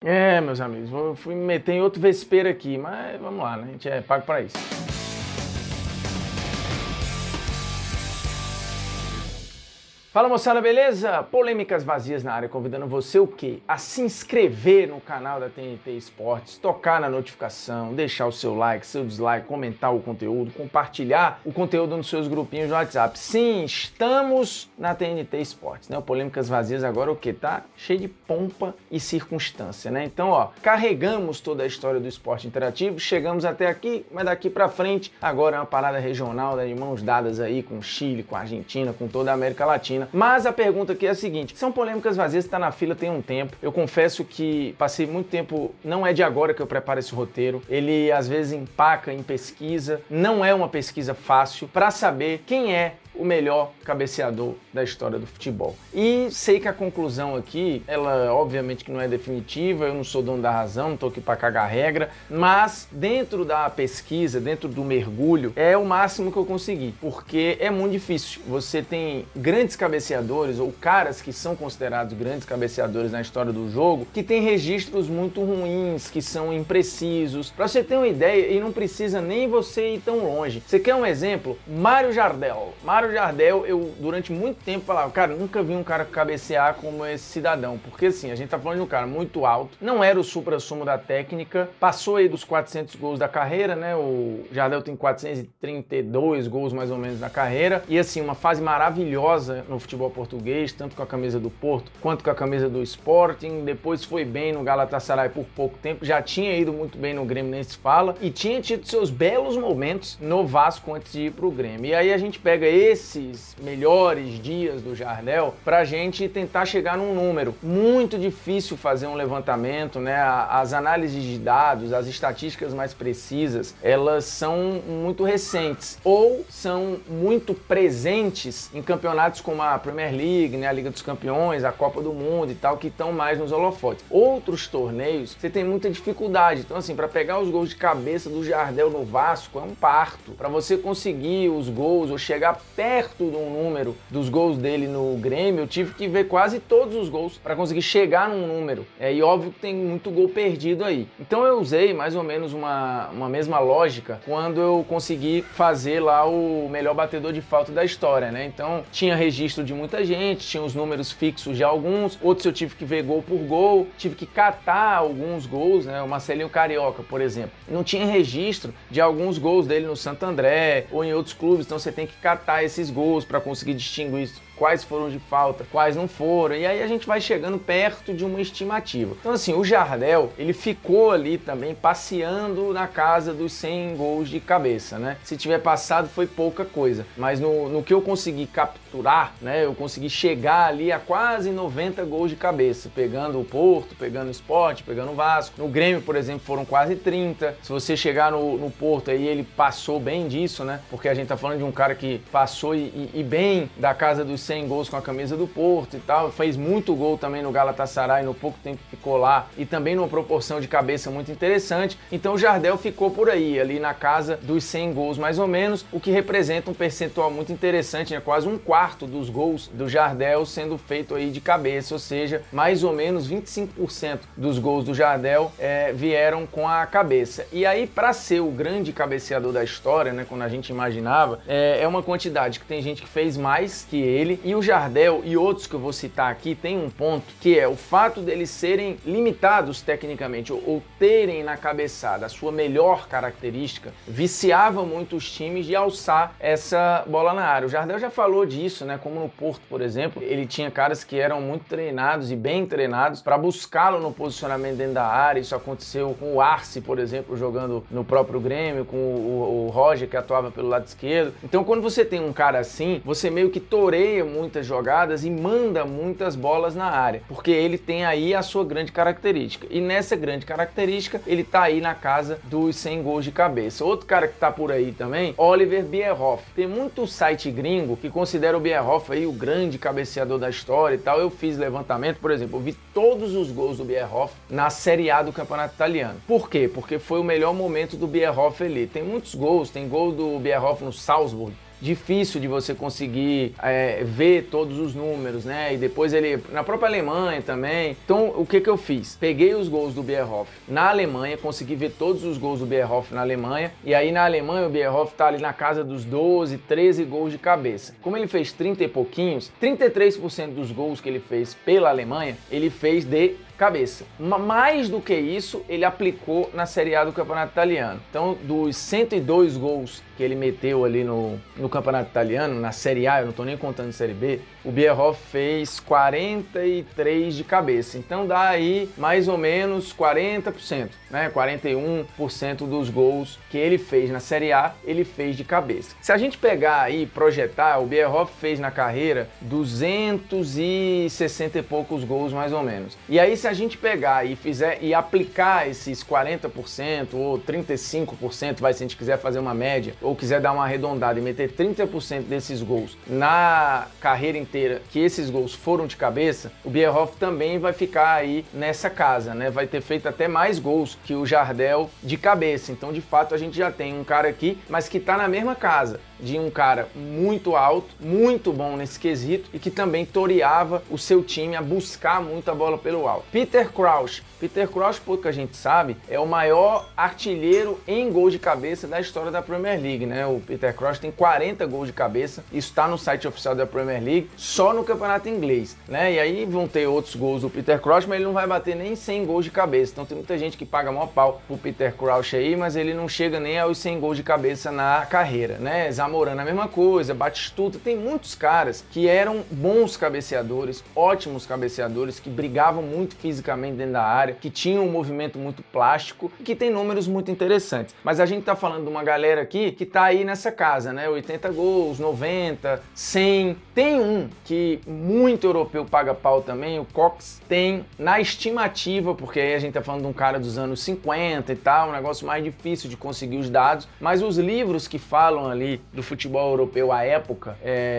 Meus amigos, fui me meter em outro vespeiro aqui, mas vamos lá, né? A gente é pago para isso. Fala moçada, beleza? Polêmicas vazias na área, convidando você o quê? A se inscrever no canal da TNT Esportes, tocar na notificação, deixar o seu like, seu dislike, comentar o conteúdo, compartilhar o conteúdo nos seus grupinhos no WhatsApp. Sim, estamos na TNT Esportes, né? O Polêmicas Vazias agora o quê? Tá cheio de pompa e circunstância, né? Então, ó, carregamos toda a história do esporte interativo, chegamos até aqui, mas daqui pra frente, agora é uma parada regional, de mãos dadas aí com o Chile, com a Argentina, com toda a América Latina. Mas a pergunta aqui é a seguinte: são polêmicas vazias, está na fila tem um tempo. Eu confesso que passei muito tempo, não é de agora que eu preparo esse roteiro. Ele às vezes empaca em pesquisa, não é uma pesquisa fácil para saber quem é o melhor cabeceador da história do futebol. E sei que a conclusão aqui, ela obviamente que não é definitiva, eu não sou dono da razão, não tô aqui para cagar regra, mas dentro da pesquisa, dentro do mergulho, é o máximo que eu consegui, porque é muito difícil. Você tem grandes cabeceadores ou caras que são considerados grandes cabeceadores na história do jogo, que tem registros muito ruins, que são imprecisos. Para você ter uma ideia, e não precisa nem você ir tão longe. Você quer um exemplo? Mário Jardel. Mário Jardel, eu durante muito tempo falava, cara, nunca vi um cara cabecear como esse cidadão, porque assim, a gente tá falando de um cara muito alto, não era o supra-sumo da técnica, passou aí dos 400 gols da carreira, né, o Jardel tem 432 gols mais ou menos na carreira, e assim, uma fase maravilhosa no futebol português, tanto com a camisa do Porto, quanto com a camisa do Sporting, depois foi bem no Galatasaray por pouco tempo, já tinha ido muito bem no Grêmio, nem se fala, e tinha tido seus belos momentos no Vasco antes de ir pro Grêmio, e aí a gente pega esses melhores dias do Jardel pra gente tentar chegar num número. Muito difícil fazer um levantamento, né? As análises de dados, as estatísticas mais precisas, elas são muito recentes ou são muito presentes em campeonatos como a Premier League, né? A Liga dos Campeões, a Copa do Mundo e tal, que estão mais nos holofotes. Outros torneios, você tem muita dificuldade. Então, assim, para pegar os gols de cabeça do Jardel no Vasco é um parto. Para você conseguir os gols ou chegar perto de um número dos gols dele no Grêmio, eu tive que ver quase todos os gols para conseguir chegar num número. E óbvio que tem muito gol perdido aí. Então eu usei mais ou menos uma mesma lógica quando eu consegui fazer lá o melhor batedor de falta da história, né? Então tinha registro de muita gente, tinha os números fixos de alguns, outros eu tive que ver gol por gol, tive que catar alguns gols, né? O Marcelinho Carioca, por exemplo, não tinha registro de alguns gols dele no Santo André ou em outros clubes, então você tem que catar esses gols para conseguir distinguir quais foram de falta, quais não foram, e aí a gente vai chegando perto de uma estimativa. Então assim, o Jardel, ele ficou ali também passeando na casa dos 100 gols de cabeça, né? Se tiver passado foi pouca coisa, mas no que eu consegui capturar, né, eu consegui chegar ali a quase 90 gols de cabeça, pegando o Porto, pegando o Sport, pegando o Vasco. No Grêmio, por exemplo, foram quase 30. Se você chegar no Porto aí, ele passou bem disso, né? Porque a gente tá falando de um cara que passou e bem da casa dos 100 gols com a camisa do Porto e tal, fez muito gol também no Galatasaray, no pouco tempo que ficou lá, e também numa proporção de cabeça muito interessante. Então o Jardel ficou por aí, ali na casa dos 100 gols mais ou menos, o que representa um percentual muito interessante, né? Quase um quarto dos gols do Jardel sendo feito aí de cabeça, ou seja, mais ou menos 25% dos gols do Jardel vieram com a cabeça. E aí, para ser o grande cabeceador da história, né, quando a gente imaginava, é uma quantidade que tem gente que fez mais que ele. E o Jardel e outros que eu vou citar aqui tem um ponto que é o fato deles serem limitados tecnicamente ou terem na cabeçada a sua melhor característica, viciava muito os times de alçar essa bola na área. O Jardel já falou disso, né? Como no Porto, por exemplo, ele tinha caras que eram muito treinados e bem treinados para buscá-lo no posicionamento dentro da área. Isso aconteceu com o Arce, por exemplo, jogando no próprio Grêmio, com o Roger, que atuava pelo lado esquerdo. Então, quando você tem um cara assim, você meio que toreia muitas jogadas e manda muitas bolas na área, porque ele tem aí a sua grande característica. E nessa grande característica, ele tá aí na casa dos 100 gols de cabeça. Outro cara que tá por aí também, Oliver Bierhoff. Tem muito site gringo que considera o Bierhoff aí o grande cabeceador da história e tal. Eu fiz levantamento, por exemplo, eu vi todos os gols do Bierhoff na Série A do Campeonato Italiano. Por quê? Porque foi o melhor momento do Bierhoff ali. Tem muitos gols, tem gol do Bierhoff no Salzburg, difícil de você conseguir ver todos os números, né? E depois ele, na própria Alemanha também. Então, o que eu fiz? Peguei os gols do Bierhoff na Alemanha, consegui ver todos os gols do Bierhoff na Alemanha, e aí na Alemanha o Bierhoff tá ali na casa dos 12, 13 gols de cabeça. Como ele fez 30 e pouquinhos, 33% dos gols que ele fez pela Alemanha, ele fez de cabeça. Mais do que isso, ele aplicou na Série A do Campeonato Italiano. Então, dos 102 gols que ele meteu ali no Campeonato Italiano, na Série A, eu não estou nem contando Série B, o Bierhoff fez 43 de cabeça. Então, dá aí mais ou menos 40%, né? 41% dos gols que ele fez na Série A, ele fez de cabeça. Se a gente pegar aí e projetar, o Bierhoff fez na carreira 260 e poucos gols, mais ou menos. E aí, se a gente pegar e aplicar esses 40% ou 35%, se a gente quiser fazer uma média, ou quiser dar uma arredondada e meter 30% desses gols na carreira inteira, que esses gols foram de cabeça, o Bierhoff também vai ficar aí nessa casa, né? Vai ter feito até mais gols que o Jardel de cabeça. Então, de fato, a gente já tem um cara aqui, mas que tá na mesma casa de um cara muito alto, muito bom nesse quesito e que também toreava o seu time a buscar muito a bola pelo alto. Peter Crouch. Peter Crouch, pouca gente sabe, é o maior artilheiro em gol de cabeça da história da Premier League, né? O Peter Crouch tem 40 gols de cabeça, isso está no site oficial da Premier League, só no campeonato inglês, né? E aí vão ter outros gols do Peter Crouch, mas ele não vai bater nem 100 gols de cabeça. Então tem muita gente que paga maior pau pro Peter Crouch aí, mas ele não chega nem aos 100 gols de cabeça na carreira, né? Zamorano a mesma coisa, Batistuta, tem muitos caras que eram bons cabeceadores, ótimos cabeceadores, que brigavam muito fisicamente dentro da área, que tinham um movimento muito plástico e que tem números muito interessantes. Mas a gente tá falando de uma galera aqui que tá aí nessa casa, né? 80 gols, 90, 100. Tem um que muito europeu paga pau também, o Cox, tem na estimativa, porque aí a gente tá falando de um cara dos anos 50 e tal, um negócio mais difícil de conseguir os dados, mas os livros que falam ali do futebol europeu à época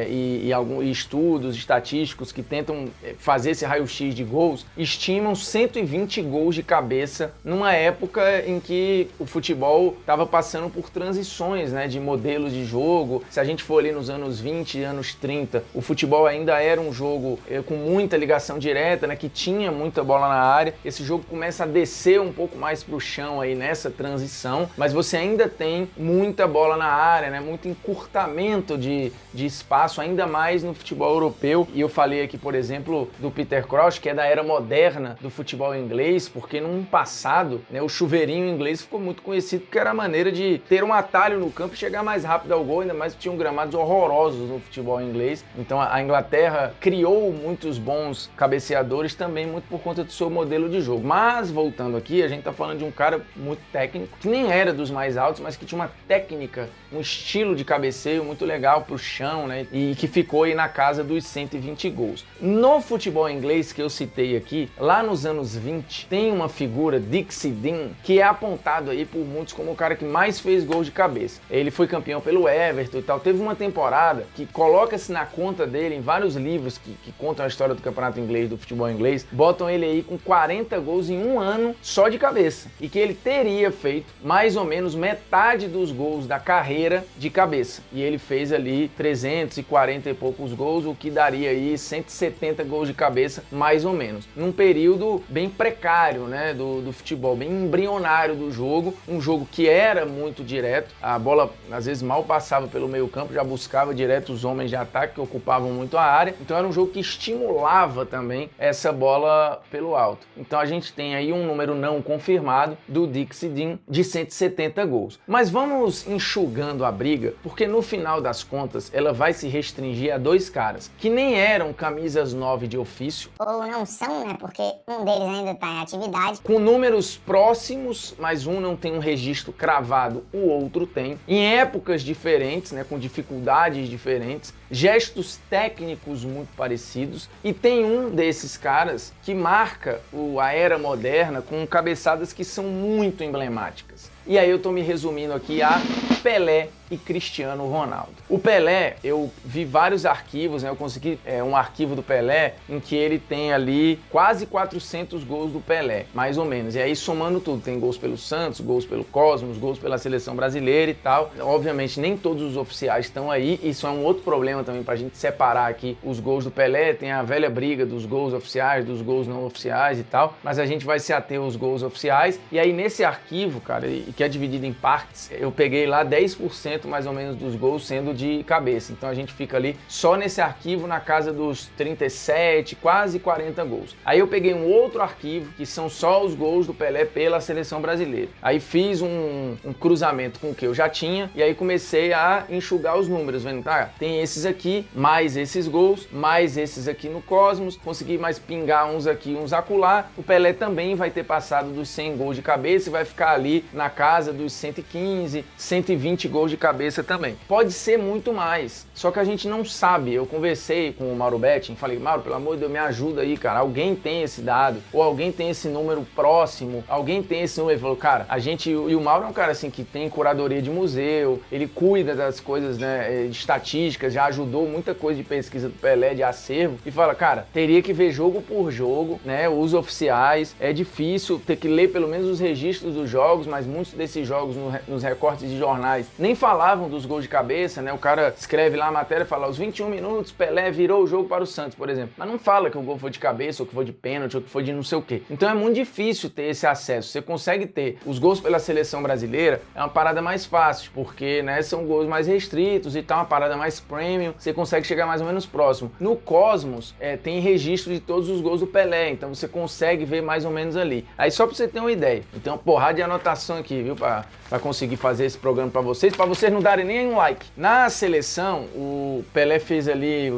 e alguns estudos estatísticos que tentam fazer esse raio-x de gols, estimam 120 gols de cabeça numa época em que o futebol estava passando por transições, né, de modelos de jogo. Se a gente for ali nos anos 20, anos 30, o futebol ainda era um jogo com muita ligação direta, né, que tinha muita bola na área. Esse jogo começa a descer um pouco mais para o chão aí nessa transição, mas você ainda tem muita bola na área, né, muito encurtamento de espaço, ainda mais no futebol europeu. E eu falei aqui, por exemplo, do Peter Crouch, que é da era moderna do futebol inglês, porque num passado, né, o chuveirinho inglês ficou muito conhecido porque era a maneira de ter um atalho no campo e chegar mais rápido ao gol, ainda mais que tinham gramados horrorosos no futebol inglês. Então a Inglaterra criou muitos bons cabeceadores também muito por conta do seu modelo de jogo. Mas, voltando aqui, a gente tá falando de um cara muito técnico, que nem era dos mais altos, mas que tinha uma técnica, um estilo de cabeceio muito legal pro chão, né? E que ficou aí na casa dos 120 gols. No futebol inglês que eu citei aqui, lá nos anos 20, tem uma figura, Dixie Dean, que é apontado aí por muitos como o cara que mais fez gols de cabeça. Ele foi campeão pelo Everton e tal. Teve uma temporada que coloca-se na conta dele, em vários livros que contam a história do campeonato inglês, do futebol inglês, botam ele aí com 40 gols em um ano só de cabeça. E que ele teria feito mais ou menos metade dos gols da carreira de cabeça. E ele fez ali 340 e poucos gols, o que daria aí 170 gols de cabeça, mais ou menos. Num período bem precário, né, do futebol, bem embrionário do jogo, um jogo que era muito direto, a bola às vezes mal passava pelo meio campo, já buscava direto os homens de ataque que ocupavam muito a área, então era um jogo que estimulava também essa bola pelo alto. Então a gente tem aí um número não confirmado do Dixie Dean de 170 gols. Mas vamos enxugando a briga, porque no final das contas ela vai se restringir a dois caras que nem eram camisas 9 de ofício, ou não são, né, porque um deles ainda está em atividade, com números próximos, mas um não tem um registro cravado, o outro tem, em épocas diferentes, né, com dificuldades diferentes, gestos técnicos muito parecidos, e tem um desses caras que marca a era moderna com cabeçadas que são muito emblemáticas. E aí eu tô me resumindo aqui a Pelé e Cristiano Ronaldo. O Pelé, eu vi vários arquivos, né? Eu consegui um arquivo do Pelé em que ele tem ali quase 400 gols do Pelé, mais ou menos. E aí somando tudo, tem gols pelo Santos, gols pelo Cosmos, gols pela seleção brasileira e tal. Obviamente nem todos os oficiais estão aí, isso é um outro problema também pra gente separar aqui os gols do Pelé, tem a velha briga dos gols oficiais, dos gols não oficiais e tal, mas a gente vai se ater aos gols oficiais. E aí nesse arquivo, cara, que é dividido em partes, eu peguei lá 10% mais ou menos dos gols sendo de cabeça. Então a gente fica ali só nesse arquivo na casa dos 37, quase 40 gols. Aí eu peguei um outro arquivo que são só os gols do Pelé pela seleção brasileira. Aí fiz um cruzamento com o que eu já tinha e aí comecei a enxugar os números, vendo, tá, tem esses aqui, mais esses gols, mais esses aqui no Cosmos, consegui mais pingar uns aqui, uns acolá. O Pelé também vai ter passado dos 100 gols de cabeça e vai ficar ali na casa dos 115, 120 gols de cabeça também. Pode ser muito mais, só que a gente não sabe. Eu conversei com o Mauro Betting, falei, Mauro, pelo amor de Deus, me ajuda aí, cara. Alguém tem esse dado, ou alguém tem esse número próximo, alguém tem esse número. Ele falou, cara, e o Mauro é um cara assim que tem curadoria de museu, ele cuida das coisas, né, de estatísticas, já ajudou muita coisa de pesquisa do Pelé, de acervo, e fala, cara, teria que ver jogo por jogo, né, os oficiais, é difícil ter que ler pelo menos os registros dos jogos, mas muitos desses jogos nos recortes de jornais nem falavam dos gols de cabeça, né? O cara escreve lá a matéria e fala, aos 21 minutos Pelé virou o jogo para o Santos, por exemplo. Mas não fala que o gol foi de cabeça, ou que foi de pênalti, ou que foi de não sei o quê. Então é muito difícil ter esse acesso. Você consegue ter os gols pela seleção brasileira, é uma parada mais fácil, porque, né, são gols mais restritos e tal, uma parada mais premium, você consegue chegar mais ou menos próximo. No Cosmos, tem registro de todos os gols do Pelé, então você consegue ver mais ou menos ali. Aí só pra você ter uma ideia. Então, porrada de anotação aqui, viu, pra conseguir fazer esse programa pra vocês não darem nem um like. Na seleção, o Pelé fez ali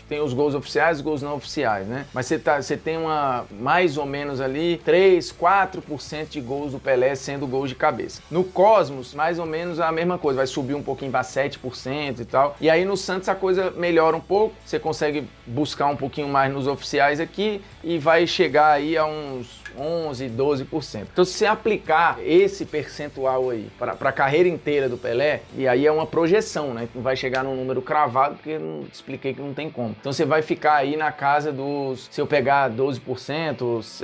tem os gols oficiais e os gols não oficiais, né? Mas você tem mais ou menos ali 3, 4% de gols do Pelé sendo gols de cabeça. No Cosmos, mais ou menos a mesma coisa, vai subir um pouquinho para 7% e tal. E aí no Santos a coisa melhora um pouco, você consegue buscar um pouquinho mais nos oficiais aqui e vai chegar aí a uns 11, 12%. Então se você aplicar esse percentual aí para a carreira inteira do Pelé, e aí é uma projeção, né? Não vai chegar num número cravado, porque eu não expliquei que não tem como. Então você vai ficar aí na casa dos, se eu pegar 12%,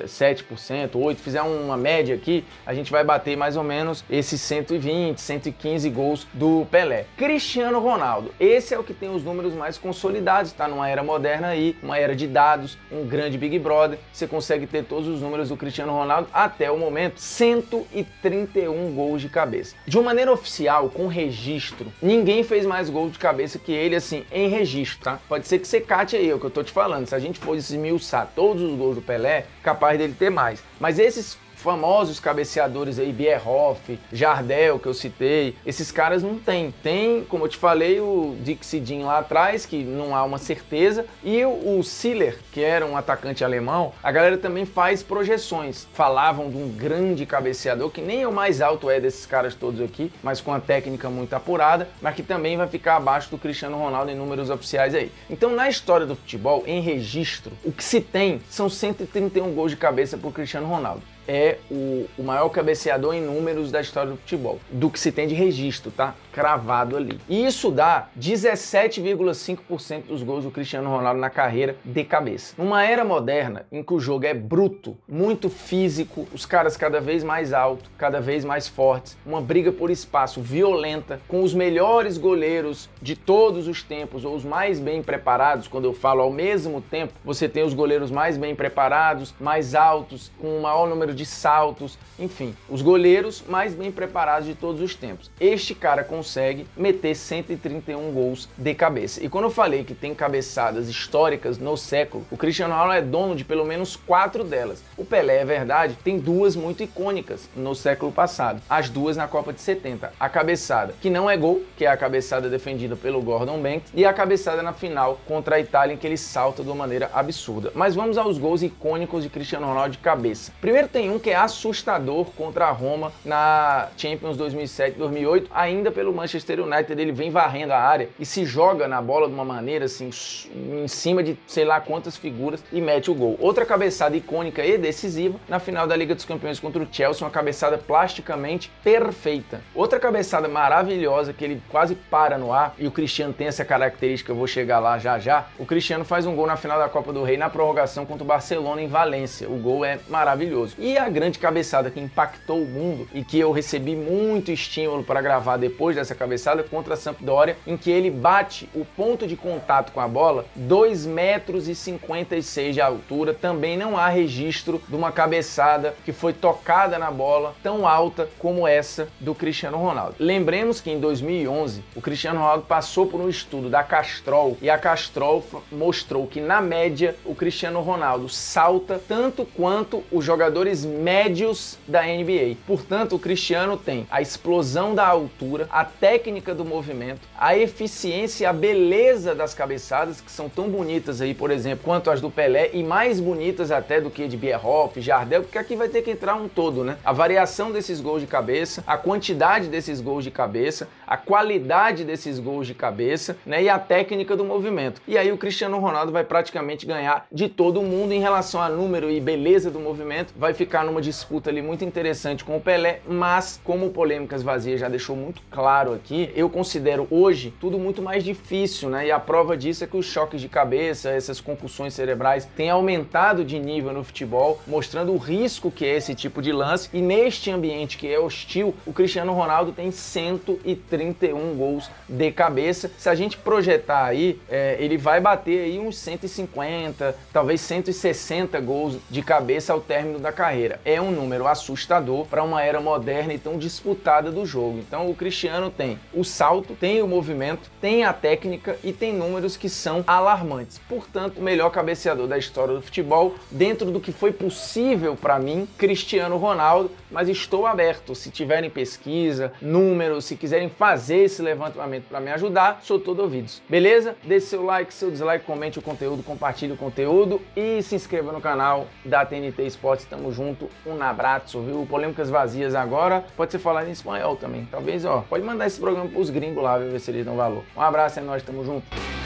7%, 8%, fizer uma média aqui, a gente vai bater mais ou menos esses 120, 115 gols do Pelé. Cristiano Ronaldo, esse é o que tem os números mais consolidados, tá numa era moderna aí, uma era de dados, um grande Big Brother, você consegue ter todos os números do Cristiano Ronaldo até o momento, 131 gols de cabeça. De uma maneira oficial, com registro, ninguém fez mais gols de cabeça que ele, assim, em registro, tá? Pode ser que você cate aí, é o que eu tô te falando, se a gente for esmiuçar todos os gols do Pelé, capaz dele ter mais. Mas esses famosos cabeceadores aí, Bierhoff, Jardel, que eu citei, esses caras não tem. Tem, como eu te falei, o Dixie Dean lá atrás, que não há uma certeza, e o Siller, que era um atacante alemão, a galera também faz projeções. Falavam de um grande cabeceador, que nem o mais alto é desses caras todos aqui, mas com a técnica muito apurada, mas que também vai ficar abaixo do Cristiano Ronaldo em números oficiais aí. Então, na história do futebol, em registro, o que se tem são 131 gols de cabeça pro Cristiano Ronaldo. É o maior cabeceador em números da história do futebol, do que se tem de registro, tá? Cravado ali. E isso dá 17,5% dos gols do Cristiano Ronaldo na carreira de cabeça. Numa era moderna, em que o jogo é bruto, muito físico, os caras cada vez mais altos, cada vez mais fortes, uma briga por espaço violenta, com os melhores goleiros de todos os tempos, ou os mais bem preparados, quando eu falo ao mesmo tempo, você tem os goleiros mais bem preparados, mais altos, com o maior número de saltos, enfim, os goleiros mais bem preparados de todos os tempos. Este cara consegue meter 131 gols de cabeça. E quando eu falei que tem cabeçadas históricas no século, o Cristiano Ronaldo é dono de pelo menos 4 delas. O Pelé, é verdade, tem 2 muito icônicas no século passado. As 2 na Copa de 70. A cabeçada, que não é gol, que é a cabeçada defendida pelo Gordon Banks, e a cabeçada na final contra a Itália, em que ele salta de uma maneira absurda. Mas vamos aos gols icônicos de Cristiano Ronaldo de cabeça. Primeiro tem um que é assustador contra a Roma na Champions 2007-2008, ainda pelo Manchester United. Ele vem varrendo a área e se joga na bola de uma maneira assim, em cima de sei lá quantas figuras e mete o gol. Outra cabeçada icônica e decisiva na final da Liga dos Campeões contra o Chelsea, uma cabeçada plasticamente perfeita. Outra cabeçada maravilhosa que ele quase para no ar, e o Cristiano tem essa característica, eu vou chegar lá já já. O Cristiano faz um gol na final da Copa do Rei na prorrogação contra o Barcelona em Valência. O gol é maravilhoso. E a grande cabeçada que impactou o mundo e que eu recebi muito estímulo para gravar depois dessa cabeçada contra a Sampdoria, em que ele bate o ponto de contato com a bola 2,56 m de altura. Também não há registro de uma cabeçada que foi tocada na bola tão alta como essa do Cristiano Ronaldo. Lembremos que em 2011 o Cristiano Ronaldo passou por um estudo da Castrol e a Castrol mostrou que na média o Cristiano Ronaldo salta tanto quanto os jogadores médios da NBA. Portanto, o Cristiano tem a explosão da altura, a técnica do movimento, a eficiência e a beleza das cabeçadas, que são tão bonitas aí, por exemplo, quanto as do Pelé, e mais bonitas até do que de Bierhoff, Jardel, porque aqui vai ter que entrar um todo, né? A variação desses gols de cabeça, a quantidade desses gols de cabeça, a qualidade desses gols de cabeça, né? E a técnica do movimento. E aí o Cristiano Ronaldo vai praticamente ganhar de todo mundo em relação a número e beleza do movimento. Vai ficar numa disputa ali muito interessante com o Pelé, mas como o Polêmicas Vazias já deixou muito claro aqui, eu considero hoje tudo muito mais difícil, né? E a prova disso é que os choques de cabeça, essas concussões cerebrais têm aumentado de nível no futebol, mostrando o risco que é esse tipo de lance. E neste ambiente que é hostil, o Cristiano Ronaldo tem 131 gols de cabeça. Se a gente projetar aí, ele vai bater aí uns 150, talvez 160 gols de cabeça ao término da carreira. É um número assustador para uma era moderna e tão disputada do jogo. Então o Cristiano tem o salto, tem o movimento, tem a técnica e tem números que são alarmantes. Portanto, o melhor cabeceador da história do futebol, dentro do que foi possível para mim, Cristiano Ronaldo, mas estou aberto. Se tiverem pesquisa, números, se quiserem fazer esse levantamento para me ajudar, sou todo ouvidos. Beleza? Deixe seu like, seu dislike, comente o conteúdo, compartilhe o conteúdo e se inscreva no canal da TNT Esportes. Tamo junto, um abraço, viu? Polêmicas Vazias agora pode ser falado em espanhol também. Talvez, pode mandar esse programa pros gringos lá, ver se eles dão valor. Um abraço, é nóis, tamo junto.